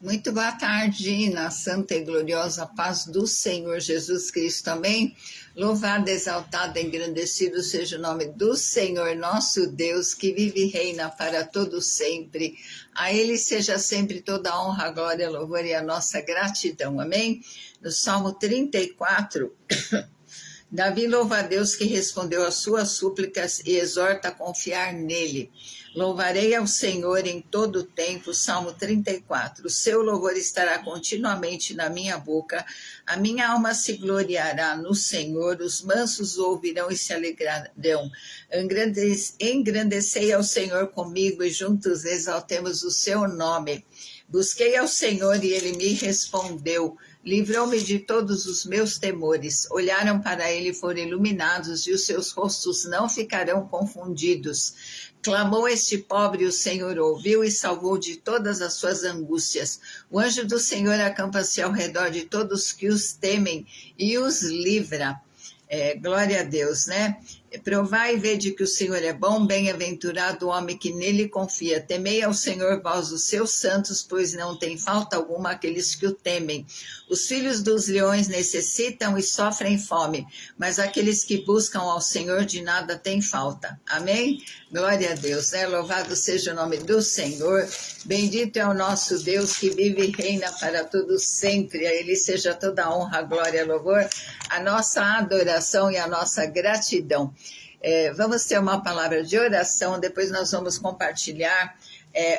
Muito boa tarde, na santa e gloriosa paz do Senhor Jesus Cristo também. Louvado, exaltado, engrandecido seja o nome do Senhor nosso Deus, que vive e reina para todo sempre. A Ele seja sempre toda a honra, a glória, a louvor e a nossa gratidão. Amém? No Salmo 34, Davi louva a Deus que respondeu às suas súplicas e exorta a confiar nele. Louvarei ao Senhor em todo o tempo, Salmo 34. O seu louvor estará continuamente na minha boca. A minha alma se gloriará no Senhor. Os mansos ouvirão e se alegrarão. Engrandecei ao Senhor comigo e juntos exaltemos o seu nome. Busquei ao Senhor e ele me respondeu. Livrou-me de todos os meus temores. Olharam para ele e foram iluminados, e os seus rostos não ficarão confundidos. Clamou este pobre, o Senhor ouviu e salvou de todas as suas angústias. O anjo do Senhor acampa-se ao redor de todos que os temem e os livra. Glória a Deus, né? Provai e vede que o Senhor é bom, bem-aventurado o homem que nele confia. Temei ao Senhor, vós os seus santos, pois não tem falta alguma aqueles que o temem. Os filhos dos leões necessitam e sofrem fome, mas aqueles que buscam ao Senhor de nada têm falta. Amém? Glória a Deus, né? Louvado seja o nome do Senhor. Bendito é o nosso Deus que vive e reina para todos sempre. A Ele seja toda a honra, a glória, louvor, a nossa adoração e a nossa gratidão. Vamos ter uma palavra de oração, depois nós vamos compartilhar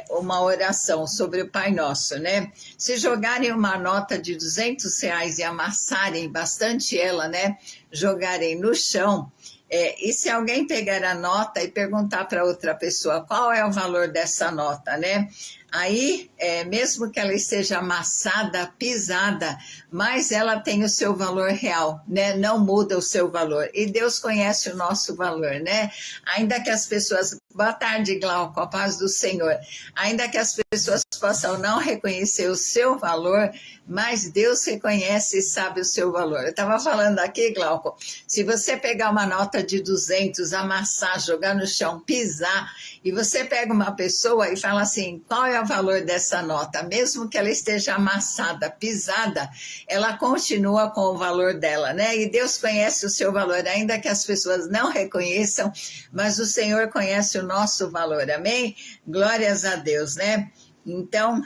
uma oração sobre o Pai Nosso, né? Se jogarem uma nota de R$200 e amassarem bastante ela, né? Jogarem no chão, e se alguém pegar a nota e perguntar para outra pessoa qual é o valor dessa nota, né? Aí, mesmo que ela esteja amassada, pisada, mas ela tem o seu valor real, né? Não muda o seu valor. E Deus conhece o nosso valor, né? Ainda que as pessoas... Boa tarde, Glauco, a paz do Senhor. Ainda que as pessoas possam não reconhecer o seu valor, mas Deus reconhece e sabe o seu valor. Eu estava falando aqui, Glauco, se você pegar uma nota de 200, amassar, jogar no chão, pisar, e você pega uma pessoa e fala assim, qual é o valor dessa nota? Mesmo que ela esteja amassada, pisada, ela continua com o valor dela, né? E Deus conhece o seu valor, ainda que as pessoas não reconheçam, mas o Senhor conhece o nosso valor, amém? Glórias a Deus, né? Então,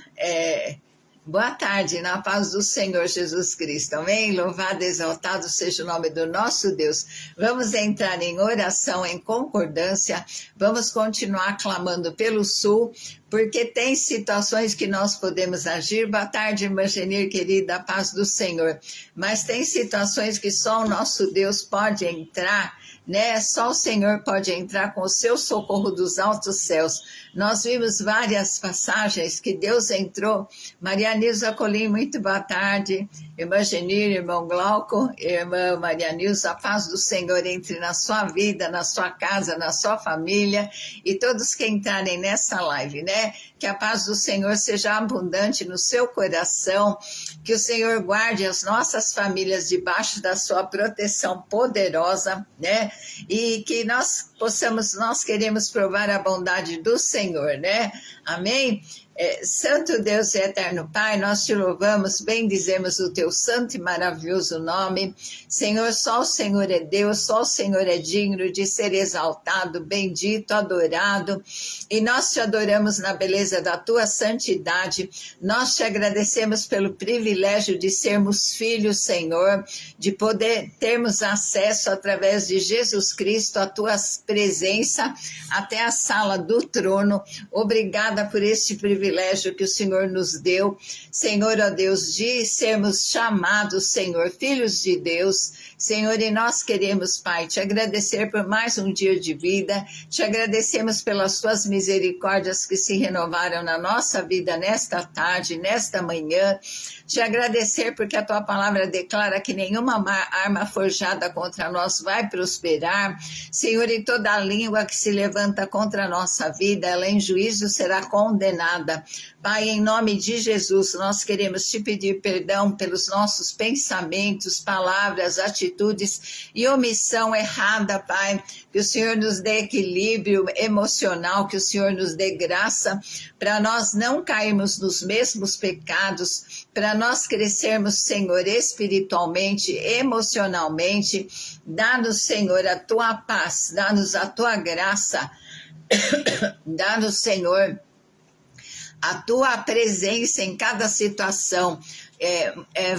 boa tarde, na paz do Senhor Jesus Cristo, amém? Louvado, exaltado seja o nome do nosso Deus. Vamos entrar em oração, em concordância, vamos continuar clamando pelo Sul, porque tem situações que nós podemos agir. Boa tarde, irmã Genir, querida, paz do Senhor. Mas tem situações que só o nosso Deus pode entrar, né? Só o Senhor pode entrar com o seu socorro dos altos céus. Nós vimos várias passagens que Deus entrou. Maria Nilza Colim, muito boa tarde. Irmã Genir, irmão Glauco, irmã Maria Nilza, a paz do Senhor entre na sua vida, na sua casa, na sua família e todos que entrarem nessa live, né? Que a paz do Senhor seja abundante no seu coração, que o Senhor guarde as nossas famílias debaixo da sua proteção poderosa, né? E que nós queremos provar a bondade do Senhor, né? Amém? Santo Deus e eterno Pai, nós te louvamos, bendizemos o teu santo e maravilhoso nome. Senhor, só o Senhor é Deus, só o Senhor é digno de ser exaltado, bendito, adorado. E nós te adoramos na beleza da tua santidade. Nós te agradecemos pelo privilégio de sermos filhos, Senhor, de poder termos acesso através de Jesus Cristo à tua presença até a sala do trono. Obrigada por este privilégio que o Senhor nos deu, Senhor, ó Deus, de sermos chamados, Senhor, filhos de Deus, Senhor, e nós queremos, Pai, te agradecer por mais um dia de vida, te agradecemos pelas tuas misericórdias que se renovaram na nossa vida nesta tarde, nesta manhã, te agradecer porque a tua palavra declara que nenhuma arma forjada contra nós vai prosperar, Senhor, e toda língua que se levanta contra a nossa vida, ela em juízo será condenada. Pai, em nome de Jesus, nós queremos te pedir perdão pelos nossos pensamentos, palavras, atitudes e omissão errada, Pai. Que o Senhor nos dê equilíbrio emocional, que o Senhor nos dê graça para nós não cairmos nos mesmos pecados, para nós crescermos, Senhor, espiritualmente, emocionalmente. Dá-nos, Senhor, a tua paz, dá-nos a tua graça, dá-nos, Senhor, a tua presença em cada situação.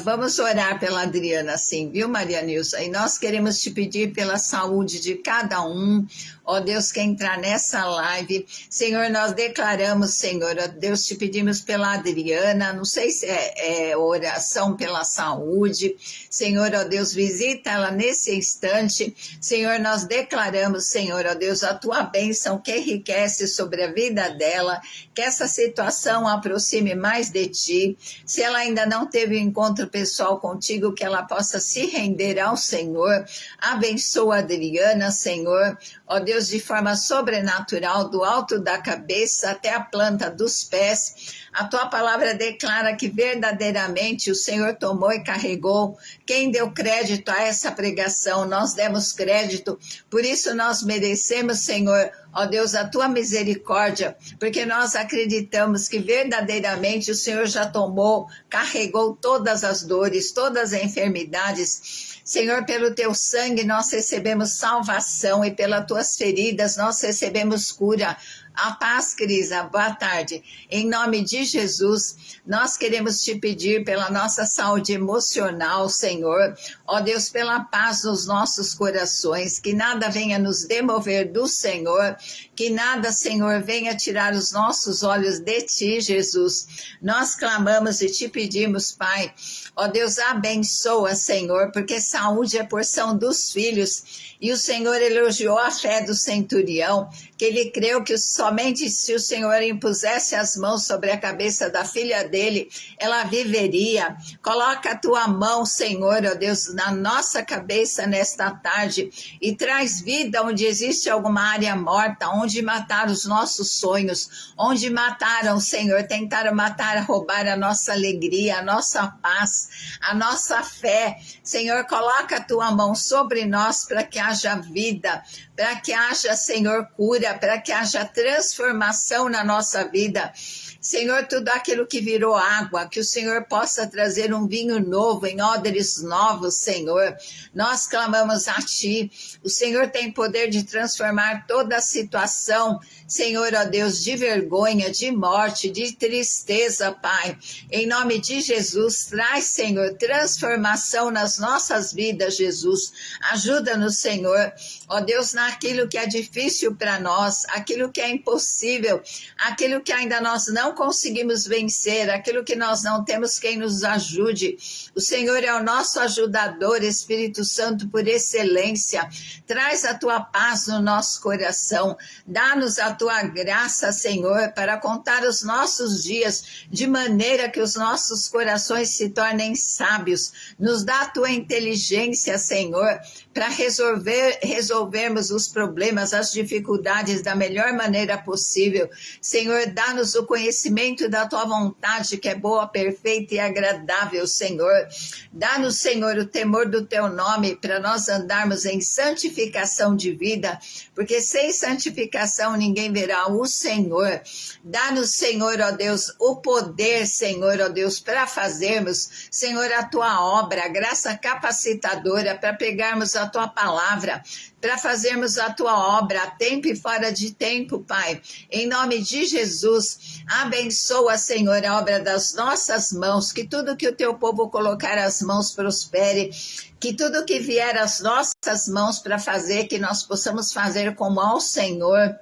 Vamos orar pela Adriana, sim, viu, Maria Nilson? E nós queremos te pedir pela saúde de cada um, ó Deus, que entrar nessa live. Senhor, nós declaramos, Senhor, ó Deus, te pedimos pela Adriana, não sei se é oração pela saúde. Senhor, ó Deus, visita ela nesse instante. Senhor, nós declaramos, Senhor, ó Deus, a tua bênção que enriquece sobre a vida dela, que essa situação aproxime mais de ti. Se ela ainda não teve um encontro pessoal contigo, que ela possa se render ao Senhor. Abençoa a Adriana, Senhor, ó Deus, de forma sobrenatural, do alto da cabeça até a planta dos pés. A tua palavra declara que verdadeiramente o Senhor tomou e carregou. Quem deu crédito a essa pregação? Nós demos crédito, por isso nós merecemos, Senhor, ó Deus, a tua misericórdia, porque nós acreditamos que verdadeiramente o Senhor já tomou, carregou todas as dores, todas as enfermidades. Senhor, pelo teu sangue nós recebemos salvação e pelas tuas feridas nós recebemos cura. A paz, Crisa, boa tarde. Em nome de Jesus, nós queremos te pedir pela nossa saúde emocional, Senhor. Ó Deus, pela paz nos nossos corações, que nada venha nos demover do Senhor, que nada, Senhor, venha tirar os nossos olhos de ti, Jesus. Nós clamamos e te pedimos, Pai. Ó Deus, abençoa, Senhor, porque saúde é porção dos filhos. E o Senhor elogiou a fé do centurião, que ele creu que somente se o Senhor impusesse as mãos sobre a cabeça da filha dele, ela viveria. Coloca a tua mão, Senhor, ó Deus, na nossa cabeça nesta tarde e traz vida onde existe alguma área morta, onde mataram os nossos sonhos, onde mataram, Senhor, tentaram matar, roubar a nossa alegria, a nossa paz, a nossa fé. Senhor, coloca a tua mão sobre nós para que haja vida, para que haja, Senhor, cura, para que haja transformação na nossa vida. Senhor, tudo aquilo que virou água, que o Senhor possa trazer um vinho novo, em odres novos, Senhor. Nós clamamos a Ti. O Senhor tem poder de transformar toda a situação, Senhor, ó Deus, de vergonha, de morte, de tristeza, Pai. Em nome de Jesus, traz, Senhor, transformação nas nossas vidas, Jesus. Ajuda-nos, Senhor, ó Deus, naquilo que é difícil para nós, aquilo que é impossível, aquilo que ainda nós não conseguimos vencer, aquilo que nós não temos quem nos ajude. O Senhor é o nosso ajudador, Espírito Santo, por excelência. Traz a tua paz no nosso coração. Dá-nos a tua graça, Senhor, para contar os nossos dias de maneira que os nossos corações se tornem sábios. Nos dá a tua inteligência, Senhor, para resolvermos os problemas, as dificuldades da melhor maneira possível. Senhor, dá-nos o conhecimento da tua vontade, que é boa, perfeita e agradável, Senhor. Dá-nos, Senhor, o temor do teu nome, para nós andarmos em santificação de vida, porque sem santificação ninguém verá o Senhor. Dá-nos, Senhor, ó Deus, o poder, Senhor, ó Deus, para fazermos, Senhor, a tua obra, a graça capacitadora para pegarmos a tua palavra, para fazermos a tua obra a tempo e fora de tempo, Pai. Em nome de Jesus, abençoa, Senhor, a obra das nossas mãos, que tudo que o teu povo colocar as mãos prospere, que tudo que vier às nossas mãos para fazer, que nós possamos fazer como ao Senhor.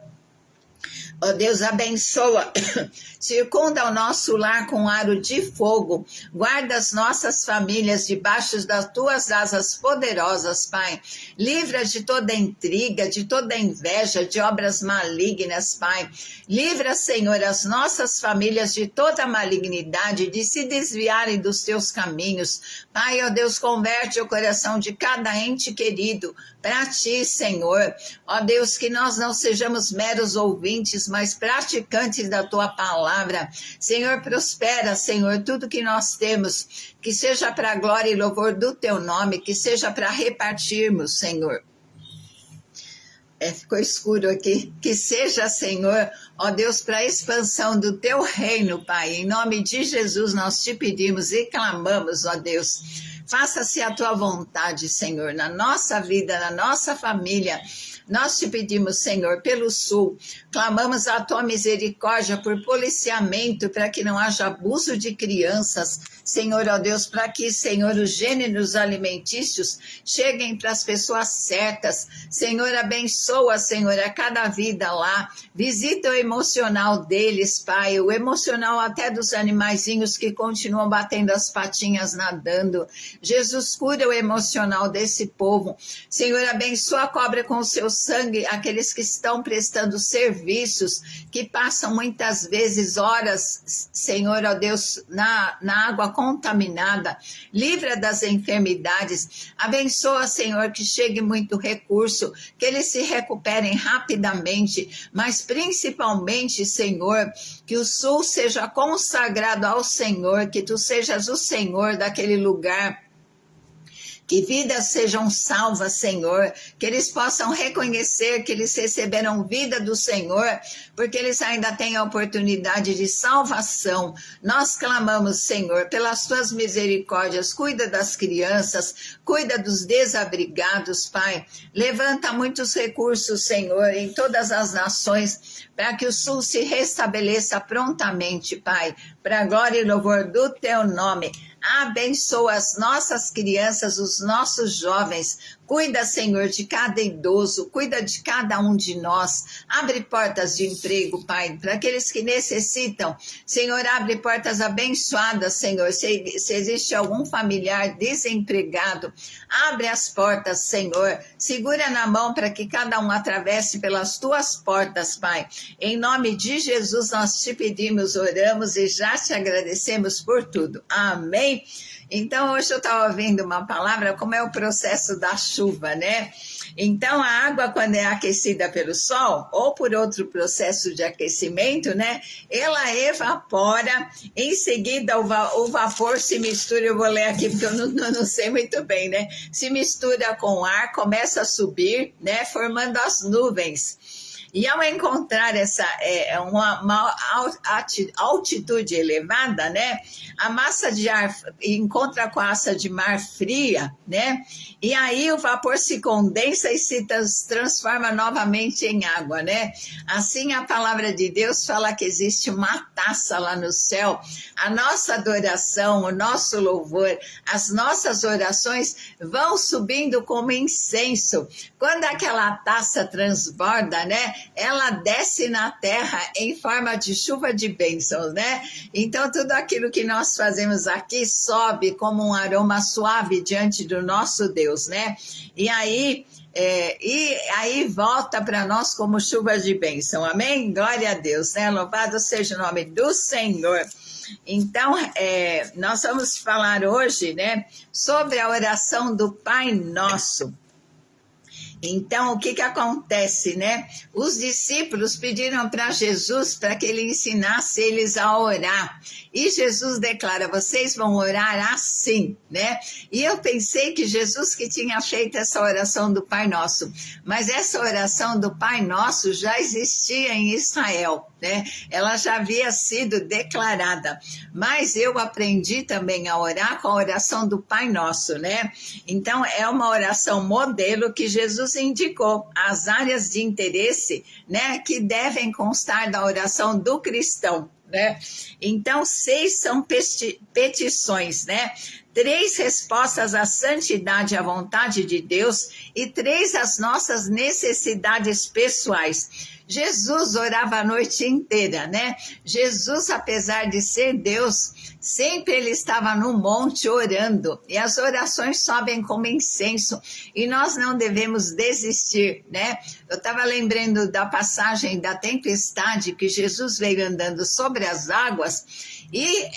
Ó Deus, abençoa, circunda o nosso lar com aro de fogo, guarda as nossas famílias debaixo das tuas asas poderosas, Pai. Livra de toda intriga, de toda inveja, de obras malignas, Pai. Livra, Senhor, as nossas famílias de toda malignidade, de se desviarem dos teus caminhos. Pai, ó Deus, converte o coração de cada ente querido para ti, Senhor. Ó Deus, que nós não sejamos meros ouvintes, ouvintes, mas praticantes da tua palavra. Senhor, prospera, Senhor, tudo que nós temos, que seja para a glória e louvor do teu nome, que seja para repartirmos, Senhor. Ficou escuro aqui. Que seja, Senhor, ó Deus, para a expansão do teu reino, Pai. Em nome de Jesus nós te pedimos e clamamos, ó Deus. Faça-se a tua vontade, Senhor, na nossa vida, na nossa família. Nós te pedimos, Senhor, pelo Sul, clamamos a tua misericórdia por policiamento, para que não haja abuso de crianças, Senhor, ó Deus, para que, Senhor, os gêneros alimentícios cheguem para as pessoas certas. Senhor, abençoa, Senhor, a cada vida lá, visita o emocional deles, Pai, o emocional até dos animaizinhos que continuam batendo as patinhas, nadando. Jesus, cura o emocional desse povo. Senhor, abençoa a cobra com o seu sangue, aqueles que estão prestando serviços, que passam muitas vezes horas, Senhor, ó Deus, na água contaminada, livra das enfermidades, abençoa, Senhor, que chegue muito recurso, que eles se recuperem rapidamente, mas principalmente, Senhor, que o Sul seja consagrado ao Senhor, que tu sejas o Senhor daquele lugar, que vidas sejam salvas, Senhor, que eles possam reconhecer que eles receberam vida do Senhor, porque eles ainda têm a oportunidade de salvação. Nós clamamos, Senhor, pelas tuas misericórdias, cuida das crianças, cuida dos desabrigados, Pai. Levanta muitos recursos, Senhor, em todas as nações, para que o Sul se restabeleça prontamente, Pai, para a glória e louvor do teu nome. Abençoa as nossas crianças, os nossos jovens. Cuida, Senhor, de cada idoso, cuida de cada um de nós. Abre portas de emprego, Pai, para aqueles que necessitam. Senhor, abre portas abençoadas, Senhor. Se existe algum familiar desempregado, abre as portas, Senhor. Segura na mão para que cada um atravesse pelas tuas portas, Pai. Em nome de Jesus nós te pedimos, oramos e já te agradecemos por tudo. Amém. Então, hoje eu estava vendo uma palavra, como é o processo da chuva, né? Então, a água, quando é aquecida pelo sol, ou por outro processo de aquecimento, né? Ela evapora, em seguida o vapor se mistura, eu vou ler aqui porque eu não sei muito bem, né? Se mistura com o ar, começa a subir, né? Formando as nuvens. E ao encontrar uma altitude elevada, né, a massa de ar encontra com a massa de mar fria, né, e aí o vapor se condensa e se transforma novamente em água, né. Assim a palavra de Deus fala que existe uma taça lá no céu. A nossa adoração, o nosso louvor, as nossas orações vão subindo como incenso. Quando aquela taça transborda, né, ela desce na terra em forma de chuva de bênçãos, né? Então, tudo aquilo que nós fazemos aqui sobe como um aroma suave diante do nosso Deus, né? E aí volta para nós como chuva de bênção, amém? Glória a Deus, né? Louvado seja o nome do Senhor. Então, nós vamos falar hoje, né, sobre a oração do Pai Nosso. Então, o que acontece, né? Os discípulos pediram para Jesus para que ele ensinasse eles a orar. E Jesus declara, vocês vão orar assim, né? E eu pensei que Jesus que tinha feito essa oração do Pai Nosso. Mas essa oração do Pai Nosso já existia em Israel, né? Ela já havia sido declarada. Mas eu aprendi também a orar com a oração do Pai Nosso, né? Então, é uma oração modelo que Jesus indicou as áreas de interesse, né, que devem constar da oração do cristão, né? Então, 6 são petições, né? 3 respostas à santidade e à vontade de Deus e 3 às nossas necessidades pessoais. Jesus orava a noite inteira, né? Jesus, apesar de ser Deus, sempre ele estava no monte orando, e as orações sobem como incenso, e nós não devemos desistir, né? Eu estava lembrando da passagem da tempestade, que Jesus veio andando sobre as águas, E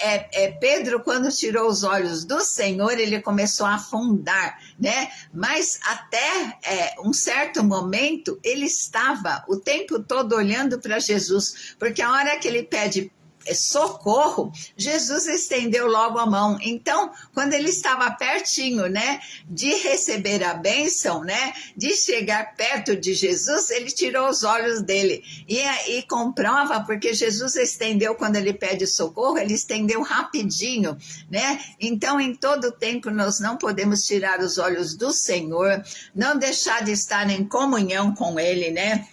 Pedro, quando tirou os olhos do Senhor, ele começou a afundar, né? Mas até um certo momento, ele estava o tempo todo olhando para Jesus, porque a hora que ele pede socorro, Jesus estendeu logo a mão. Então, quando ele estava pertinho, né, de receber a bênção, né, de chegar perto de Jesus, ele tirou os olhos dele. E comprova, porque Jesus estendeu, quando ele pede socorro, ele estendeu rapidinho, né? Então, em todo tempo, nós não podemos tirar os olhos do Senhor, não deixar de estar em comunhão com ele, né?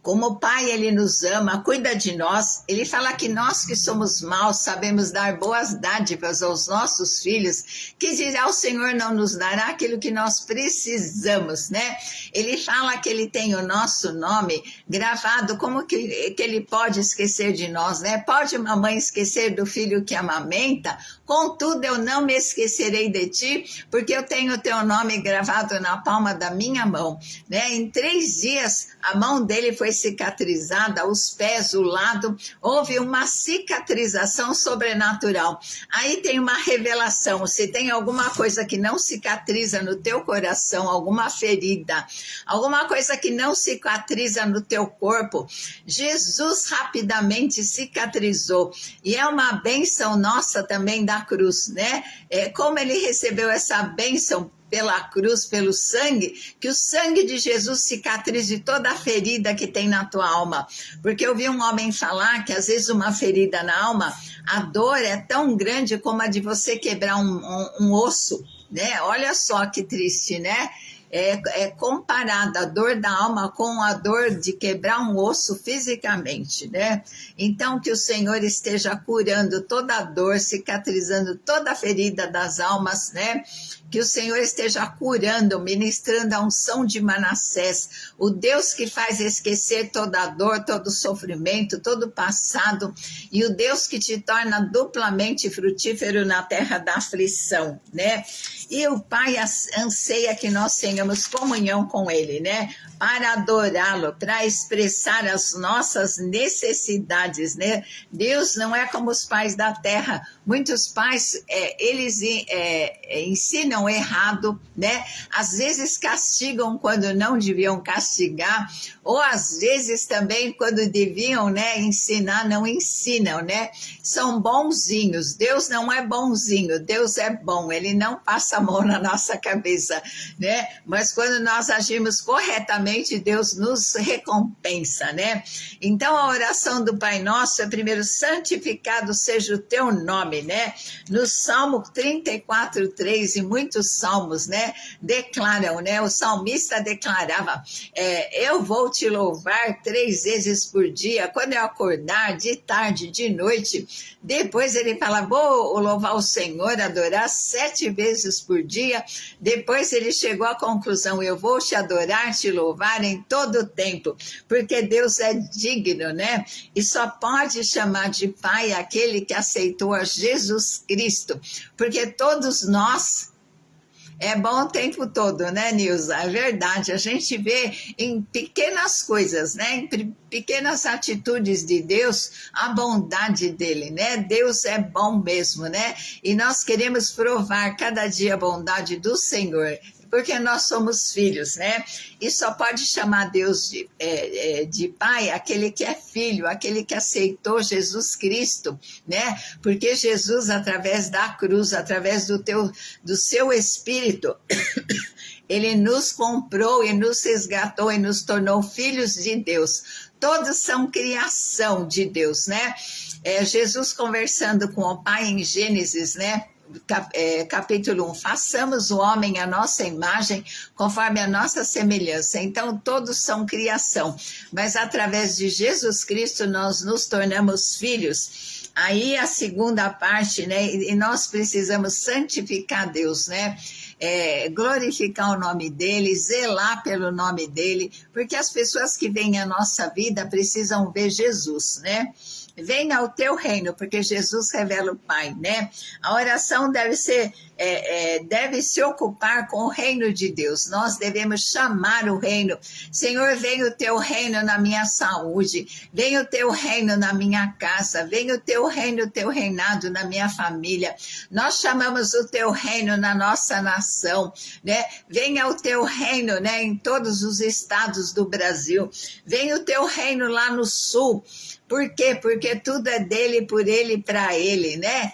Como o Pai, Ele nos ama, cuida de nós. Ele fala que nós que somos maus sabemos dar boas dádivas aos nossos filhos, que dirá o Senhor não nos dará aquilo que nós precisamos, né? Ele fala que Ele tem o nosso nome gravado, como que Ele pode esquecer de nós, né? Pode uma mãe esquecer do filho que amamenta? Contudo, eu não me esquecerei de ti, porque eu tenho o teu nome gravado na palma da minha mão, né? Em 3 dias, a mão dele foi cicatrizada, os pés, o lado, houve uma cicatrização sobrenatural. Aí tem uma revelação, se tem alguma coisa que não cicatriza no teu coração, alguma ferida, alguma coisa que não cicatriza no teu corpo, Jesus rapidamente cicatrizou, e é uma bênção nossa também da cruz, né? Como ele recebeu essa bênção pela cruz, pelo sangue, que o sangue de Jesus cicatrize toda a ferida que tem na tua alma. Porque eu vi um homem falar que às vezes uma ferida na alma, a dor é tão grande como a de você quebrar um osso, né? Olha só que triste, né? Comparada a dor da alma com a dor de quebrar um osso fisicamente, né? Então, que o Senhor esteja curando toda a dor, cicatrizando toda a ferida das almas, né? Que o Senhor esteja curando, ministrando a unção de Manassés, o Deus que faz esquecer toda a dor, todo o sofrimento, todo o passado, e o Deus que te torna duplamente frutífero na terra da aflição, né? E o Pai anseia que nós tenhamos comunhão com Ele, né? Para adorá-lo, para expressar as nossas necessidades, né? Deus não é como os pais da terra. Muitos pais, eles ensinam errado, né? Às vezes castigam quando não deviam castigar, ou às vezes também quando deviam, né, ensinar, não ensinam, né? São bonzinhos. Deus não é bonzinho, Deus é bom, Ele não passa a mão na nossa cabeça, né? Mas quando nós agimos corretamente, Deus nos recompensa, né? Então a oração do Pai Nosso é primeiro: santificado seja o teu nome, né? No Salmo 34:3 e muitos salmos, né, declaram, né? O salmista declarava: eu vou te louvar 3 vezes por dia, quando eu acordar, de tarde, de noite. Depois ele fala: vou louvar o Senhor, adorar 7 vezes por dia. Depois ele chegou à conclusão: eu vou te adorar, te louvar em todo o tempo, porque Deus é digno, né? E só pode chamar de Pai aquele que aceitou a Jesus Cristo, porque todos nós, é bom o tempo todo, né, Nilza? É verdade, a gente vê em pequenas coisas, né, em pequenas atitudes de Deus, a bondade dele, né? Deus é bom mesmo, né? E nós queremos provar cada dia a bondade do Senhor, porque nós somos filhos, né? E só pode chamar Deus de Pai aquele que é filho, aquele que aceitou Jesus Cristo, né? Porque Jesus, através da cruz, através do seu Espírito, Ele nos comprou e nos resgatou e nos tornou filhos de Deus. Todos são criação de Deus, né? Jesus conversando com o Pai em Gênesis, né? Capítulo 1, façamos o homem à nossa imagem, conforme a nossa semelhança. Então todos são criação, mas através de Jesus Cristo nós nos tornamos filhos. Aí a segunda parte, né, e nós precisamos santificar Deus, né? Glorificar o nome dele, zelar pelo nome dele, porque as pessoas que vêm à nossa vida precisam ver Jesus, né? venha o teu reino, porque Jesus revela o Pai, né? A oração deve se ocupar com o reino de Deus. Nós devemos chamar o reino. Senhor, venha o teu reino na minha saúde, venha o teu reino na minha casa, venha o teu reino, o teu reinado na minha família. Nós chamamos o teu reino na nossa nação, né? Venha o teu reino, né, em todos os estados do Brasil. Venha o teu reino lá no sul. Por quê? Porque tudo é dele, por ele e para ele, né?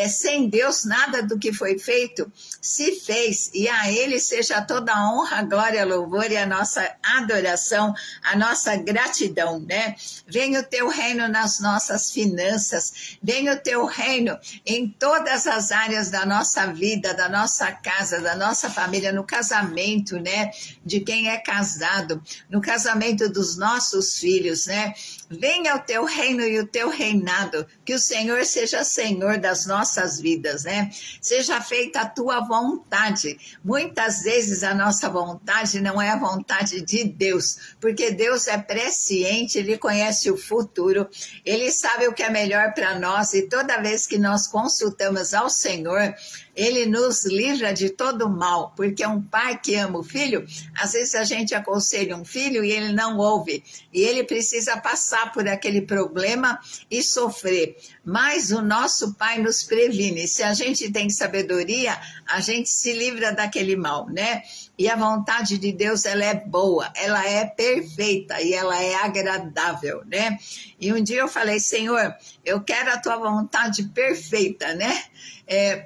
Sem Deus, nada do que foi feito se fez. E a ele seja toda a honra, glória, louvor e a nossa adoração, a nossa gratidão, né? Venha o teu reino nas nossas finanças, venha o teu reino em todas as áreas da nossa vida, da nossa casa, da nossa família, no casamento, né? De quem é casado, no casamento dos nossos filhos, né? Venha o teu reino e o teu reinado, que o Senhor seja Senhor das nossas vidas, né? Seja feita a tua vontade. Muitas vezes a nossa vontade não é a vontade de Deus, porque Deus é presciente, Ele conhece o futuro, Ele sabe o que é melhor para nós, e toda vez que nós consultamos ao Senhor, Ele nos livra de todo mal, porque um pai que ama o filho, às vezes a gente aconselha um filho e ele não ouve, e ele precisa passar por aquele problema e sofrer. Mas o nosso pai nos previne. Se a gente tem sabedoria, a gente se livra daquele mal, né? E a vontade de Deus, ela é boa, ela é perfeita e ela é agradável, né? E um dia eu falei, Senhor, eu quero a tua vontade perfeita, né?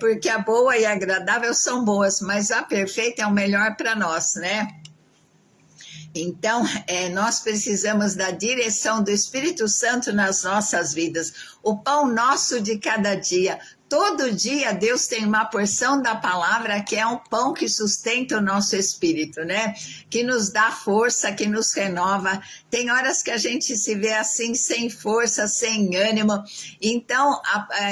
Porque a boa e a agradável são boas, mas a perfeita é o melhor para nós, né? Então, nós precisamos da direção do Espírito Santo nas nossas vidas. O pão nosso de cada dia. Todo dia Deus tem uma porção da palavra que é um pão que sustenta o nosso espírito, né? Que nos dá força, que nos renova. Tem horas que a gente se vê assim, sem força, sem ânimo. Então,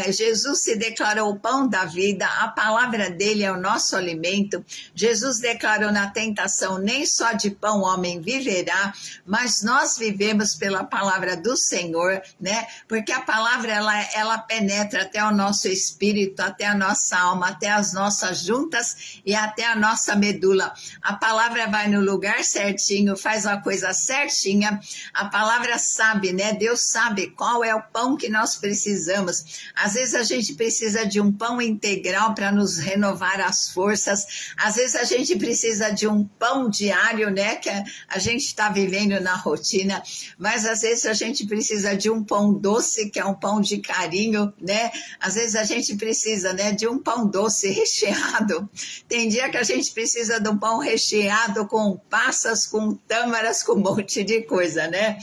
Jesus se declarou o pão da vida, a palavra dele é o nosso alimento. Jesus declarou na tentação, nem só de pão o homem viverá, mas nós vivemos pela palavra do Senhor, né? Porque a palavra, ela penetra até o nosso espírito, até a nossa alma, até as nossas juntas e até a nossa medula. A palavra vai no lugar certinho, faz a coisa certinha. A palavra sabe, né? Deus sabe qual é o pão que nós precisamos. Às vezes a gente precisa de um pão integral para nos renovar as forças. Às vezes a gente precisa de um pão diário, né? Que a gente está vivendo na rotina. Mas às vezes a gente precisa de um pão doce, que é um pão de carinho, né? Às vezes a gente precisa, né, de um pão doce recheado. Tem dia que a gente precisa de um pão recheado com passas, com tâmaras, com um monte de coisa, né?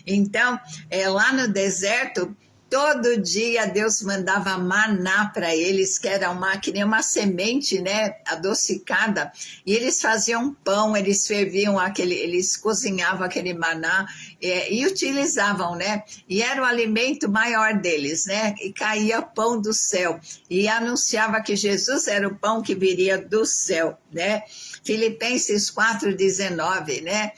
Então, lá no deserto, todo dia Deus mandava maná para eles, que era que nem uma semente, né, adocicada, e eles faziam pão, eles ferviam eles cozinhavam aquele maná e utilizavam, né, e era o alimento maior deles, né, e caía pão do céu, e anunciava que Jesus era o pão que viria do céu, né. Filipenses 4,19, né,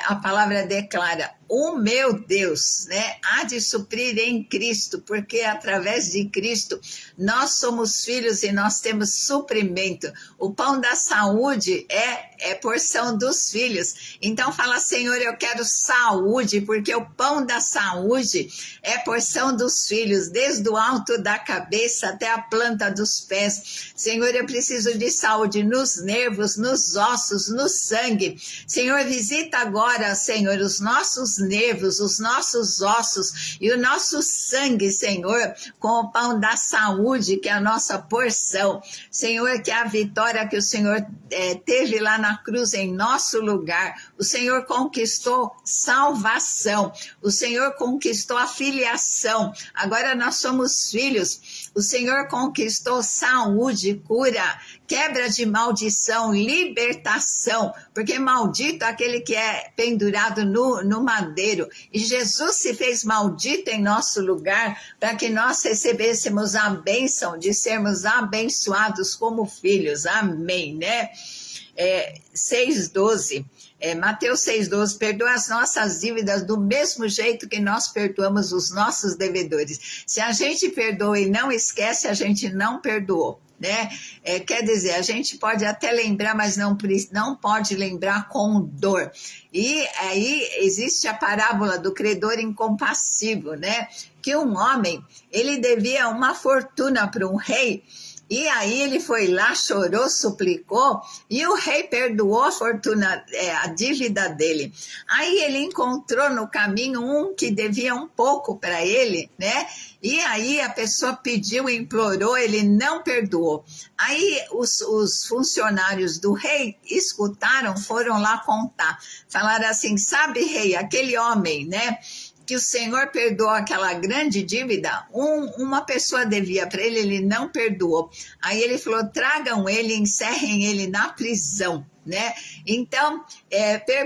a palavra declara, o meu Deus, né, há de suprir em Cristo, porque através de Cristo nós somos filhos e nós temos suprimento. O pão da saúde é porção dos filhos. Então fala, Senhor, eu quero saúde, porque o pão da saúde é porção dos filhos, desde o alto da cabeça até a planta dos pés. Senhor, eu preciso de saúde nos nervos, nos ossos, no sangue. Senhor, visita agora, Senhor, os nossos nervos, os nossos ossos e o nosso sangue, Senhor, com o pão da saúde, que é a nossa porção. Senhor, que a vitória que o Senhor teve lá na cruz em nosso lugar, o Senhor conquistou salvação, o Senhor conquistou a filiação, agora nós somos filhos, o Senhor conquistou saúde, cura, quebra de maldição, libertação, porque maldito aquele que é pendurado no madeiro, e Jesus se fez maldito em nosso lugar, para que nós recebêssemos a bênção de sermos abençoados como filhos, amém, né? 6,12, Mateus 6,12, perdoa as nossas dívidas do mesmo jeito que nós perdoamos os nossos devedores. Se a gente perdoa e não esquece, a gente não perdoou. Né? Quer dizer, a gente pode até lembrar, mas não pode lembrar com dor. E aí existe a parábola do credor incompassivo, né? Que um homem, ele devia uma fortuna para um rei, e aí ele foi lá, chorou, suplicou, e o rei perdoou a fortuna, a dívida dele. Aí ele encontrou no caminho um que devia um pouco para ele, né? E aí a pessoa pediu, implorou, ele não perdoou. Aí os funcionários do rei escutaram, foram lá contar. Falaram assim, sabe, rei, aquele homem, né? Que o Senhor perdoou aquela grande dívida, uma pessoa devia para ele, ele não perdoou. Aí ele falou, tragam ele, encerrem ele na prisão, né? Então,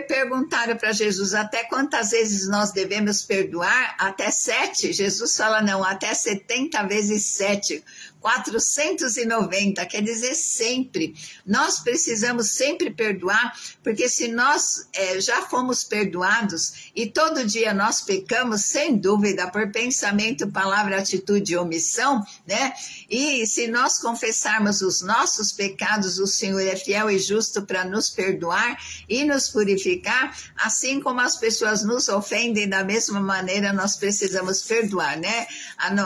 perguntaram para Jesus, até quantas vezes nós devemos perdoar? Até 7? Jesus fala, não, até 70 vezes 7. 490, quer dizer sempre. Nós precisamos sempre perdoar, porque se nós já fomos perdoados e todo dia nós pecamos, sem dúvida, por pensamento, palavra, atitude e omissão, né? E se nós confessarmos os nossos pecados, o Senhor é fiel e justo para nos perdoar e nos purificar, assim como as pessoas nos ofendem, da mesma maneira nós precisamos perdoar, né?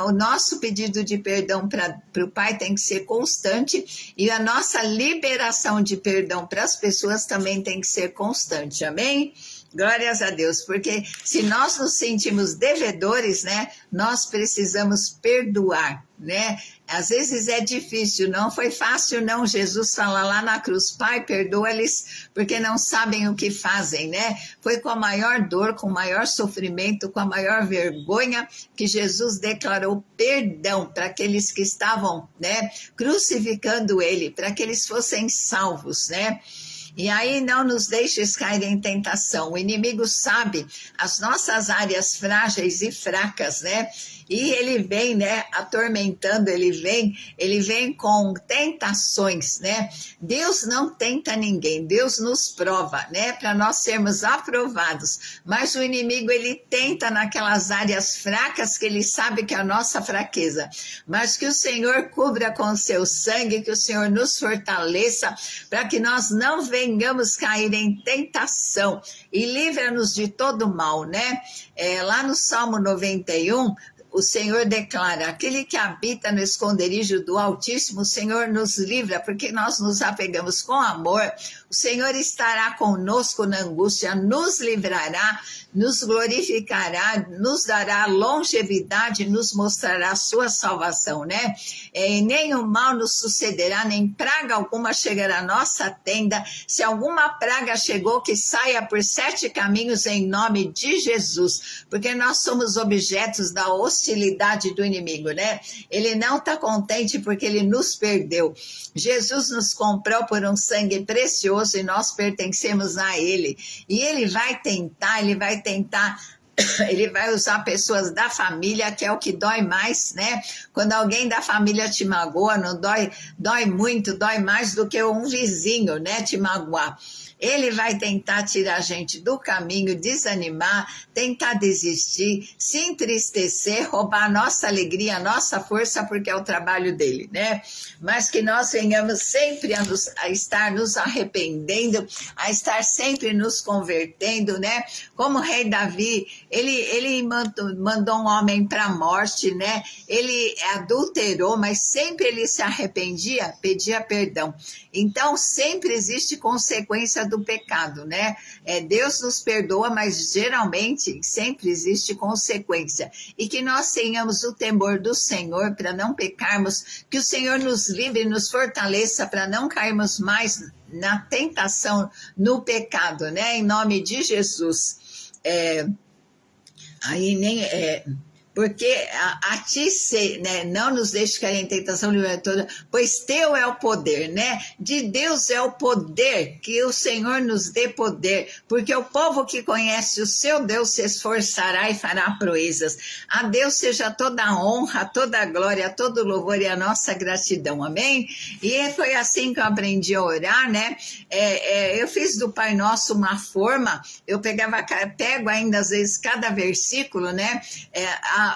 O nosso pedido de perdão para o Pai tem que ser constante, e a nossa liberação de perdão para as pessoas também tem que ser constante, amém? Glórias a Deus, porque se nós nos sentimos devedores, né, nós precisamos perdoar, né? Às vezes é difícil, não foi fácil não, Jesus fala lá na cruz, Pai, perdoa-lhes, porque não sabem o que fazem, né? Foi com a maior dor, com o maior sofrimento, com a maior vergonha, que Jesus declarou perdão para aqueles que estavam, né, crucificando ele, para que eles fossem salvos, né? E aí não nos deixes cair em tentação. O inimigo sabe as nossas áreas frágeis e fracas, né? E ele vem, né, atormentando, ele vem com tentações, né? Deus não tenta ninguém, Deus nos prova, né, para nós sermos aprovados. Mas o inimigo, ele tenta naquelas áreas fracas que ele sabe que é a nossa fraqueza. Mas que o Senhor cubra com o seu sangue, que o Senhor nos fortaleça, para que nós não venhamos cair em tentação, e livra-nos de todo mal, né? Lá no Salmo 91, o Senhor declara, aquele que habita no esconderijo do Altíssimo, o Senhor nos livra, porque nós nos apegamos com amor. O Senhor estará conosco na angústia, nos livrará, nos glorificará, nos dará longevidade, nos mostrará a sua salvação, né? E nenhum mal nos sucederá, nem praga alguma chegará à nossa tenda. Se alguma praga chegou, que saia por 7 caminhos em nome de Jesus, porque nós somos objetos da hostilidade do inimigo, né? Ele não está contente porque ele nos perdeu. Jesus nos comprou por um sangue precioso e nós pertencemos a ele. E ele vai tentar, ele vai usar pessoas da família, que é o que dói mais, né? Quando alguém da família te magoa, não dói muito, dói mais do que um vizinho, né, te magoar. Ele vai tentar tirar a gente do caminho, desanimar, tentar desistir, se entristecer, roubar a nossa alegria, a nossa força, porque é o trabalho dele, né? Mas que nós venhamos sempre a estar nos arrependendo, a estar sempre nos convertendo, né? Como o rei Davi, ele mandou um homem para a morte, né? Ele adulterou, mas sempre ele se arrependia, pedia perdão. Então, sempre existe consequência do pecado, né? Deus nos perdoa, mas geralmente sempre existe consequência. E que nós tenhamos o temor do Senhor para não pecarmos, que o Senhor nos livre e nos fortaleça para não cairmos mais na tentação, no pecado, né? Em nome de Jesus. porque a ti né, não nos deixe cair em tentação, livra toda, pois teu é o poder, né? De Deus é o poder, que o Senhor nos dê poder, porque o povo que conhece o seu Deus se esforçará e fará proezas. A Deus seja toda a honra, toda a glória, todo o louvor e a nossa gratidão, amém? E foi assim que eu aprendi a orar, né? Eu fiz do Pai Nosso uma forma, eu pego ainda às vezes cada versículo, né?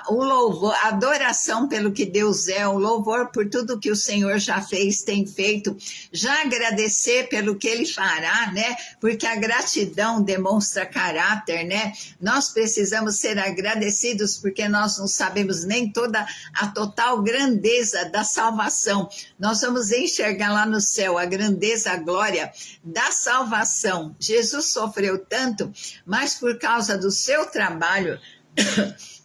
O louvor, a adoração pelo que Deus é, o louvor por tudo que o Senhor já fez, tem feito, já agradecer pelo que Ele fará, né? Porque a gratidão demonstra caráter, né? Nós precisamos ser agradecidos porque nós não sabemos nem toda a total grandeza da salvação. Nós vamos enxergar lá no céu a grandeza, a glória da salvação. Jesus sofreu tanto, mas por causa do seu trabalho,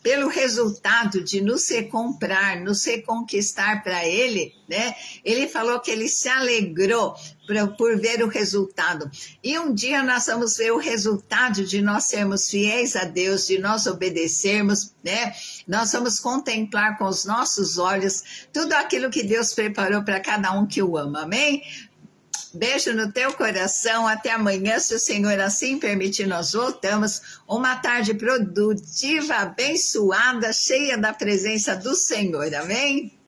pelo resultado de nos recomprar, nos reconquistar para Ele, né? Ele falou que Ele se alegrou por ver o resultado. E um dia nós vamos ver o resultado de nós sermos fiéis a Deus, de nós obedecermos, né? Nós vamos contemplar com os nossos olhos tudo aquilo que Deus preparou para cada um que o ama, amém? Beijo no teu coração, até amanhã, se o Senhor assim permitir, nós voltamos. Uma tarde produtiva, abençoada, cheia da presença do Senhor, amém?